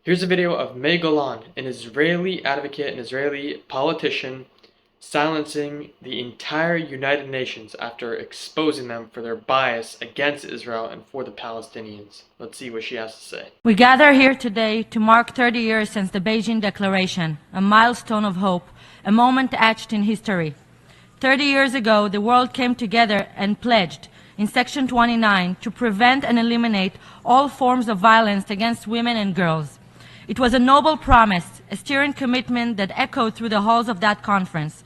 Here's a video of Golan, an Israeli advocate, an Israeli politician, silencing the entire United Nations after exposing them for their bias against Israel and for the Palestinians. Let's see what she has to say. We gather here today to mark 30 years since the Beijing Declaration, a milestone of hope, a moment etched in history. 30 years ago, the world came together and pledged, in Section 29, to prevent and eliminate all forms of violence against women and girls. It was a noble promise, a stirring commitment that echoed through the halls of that conference.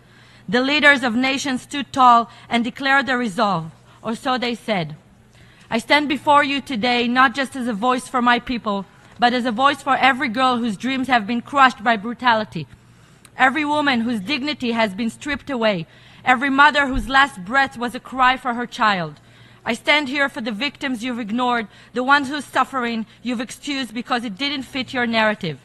The leaders of nations stood tall and declared their resolve, or so they said. I stand before you today not just as a voice for my people, but as a voice for every girl whose dreams have been crushed by brutality, every woman whose dignity has been stripped away, every mother whose last breath was a cry for her child. I stand here for the victims you've ignored, the ones whose suffering you've excused because it didn't fit your narrative.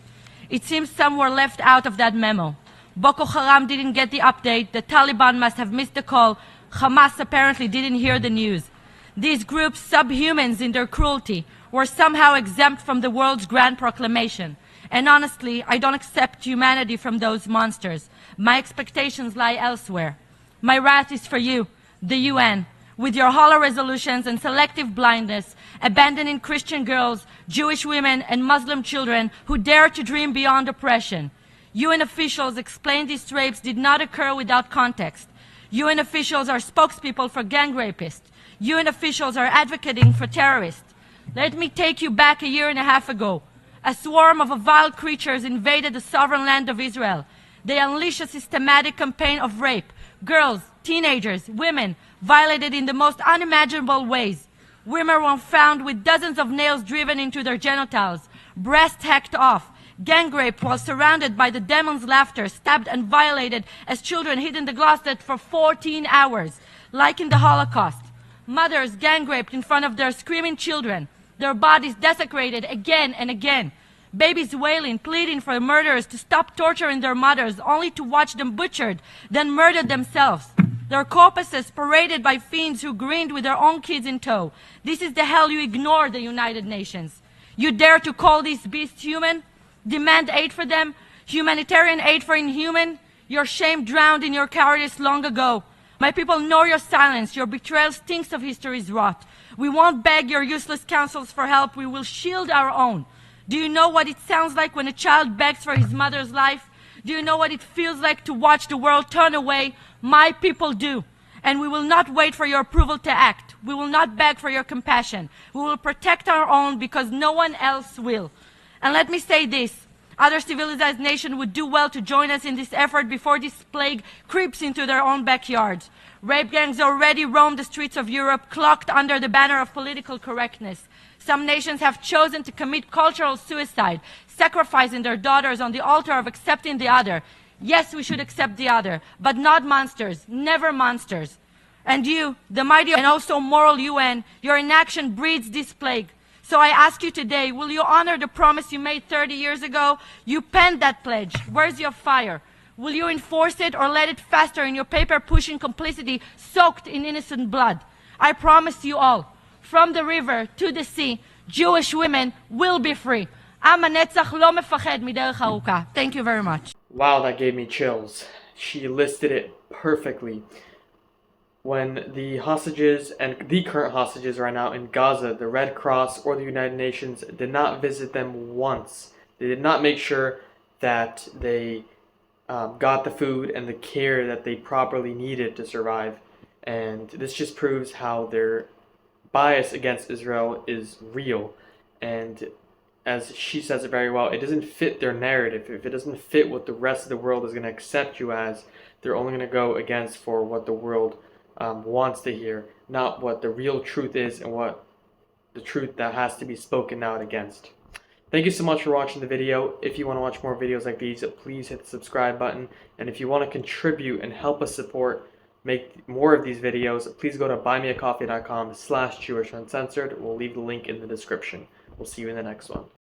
It seems some were left out of that memo. Boko Haram didn't get the update, the Taliban must have missed the call, Hamas apparently didn't hear the news. These groups, subhumans in their cruelty, were somehow exempt from the world's grand proclamation. And honestly, I don't accept humanity from those monsters. My expectations lie elsewhere. My wrath is for you, the UN, with your hollow resolutions and selective blindness, abandoning Christian girls, Jewish women, and Muslim children who dare to dream beyond oppression. UN officials explained these rapes did not occur without context. UN officials are spokespeople for gang rapists. UN officials are advocating for terrorists. Let me take you back a year and a half ago. A swarm of vile creatures invaded the sovereign land of Israel. They unleashed a systematic campaign of rape. Girls, teenagers, women, violated in the most unimaginable ways. Women were found with dozens of nails driven into their genitals, breasts hacked off, gang rape while surrounded by the demon's laughter, stabbed and violated as children hid in the closet for 14 hours, like in the Holocaust. Mothers gang raped in front of their screaming children, their bodies desecrated again and again. Babies wailing, pleading for the murderers to stop torturing their mothers, only to watch them butchered, then murdered themselves. Their corpses paraded by fiends who grinned with their own kids in tow. This is the hell you ignore, the United Nations. You dare to call these beasts human? Demand aid for them? Humanitarian aid for inhuman? Your shame drowned in your cowardice long ago. My people know your silence. Your betrayal stinks of history's rot. We won't beg your useless counsels for help. We will shield our own. Do you know what it sounds like when a child begs for his mother's life? Do you know what it feels like to watch the world turn away? My people do. And we will not wait for your approval to act. We will not beg for your compassion. We will protect our own because no one else will. And let me say this. Other civilized nations would do well to join us in this effort before this plague creeps into their own backyards. Rape gangs already roam the streets of Europe, cloaked under the banner of political correctness. Some nations have chosen to commit cultural suicide, sacrificing their daughters on the altar of accepting the other. Yes, we should accept the other, but not monsters, never monsters. And you, the mighty and also moral UN, your inaction breeds this plague. So I ask you today, will you honor the promise you made 30 years ago? You penned that pledge. Where's your fire? Will you enforce it or let it fester in your paper-pushing complicity soaked in innocent blood? I promise you all, from the river to the sea, Jewish women will be free. Am hanetzach lo mefached miderech aruka. Thank you very much. Wow, that gave me chills. She listed it perfectly. When the hostages and the current hostages right now in Gaza, the Red Cross or the United Nations did not visit them once. They did not make sure that they got the food and the care that they properly needed to survive. And this just proves how their bias against Israel is real. And as she says it very well, it doesn't fit their narrative. If it doesn't fit what the rest of the world is going to accept you as, they're only going to go against for what the world wants to hear, not what the real truth is and what the truth that has to be spoken out against. Thank you so much for watching the video. If you want to watch more videos like these, please hit the subscribe button. And if you want to contribute and help us make more of these videos, please go to buymeacoffee.com/Jewish Uncensored. We'll leave the link in the description. We'll see you in the next one.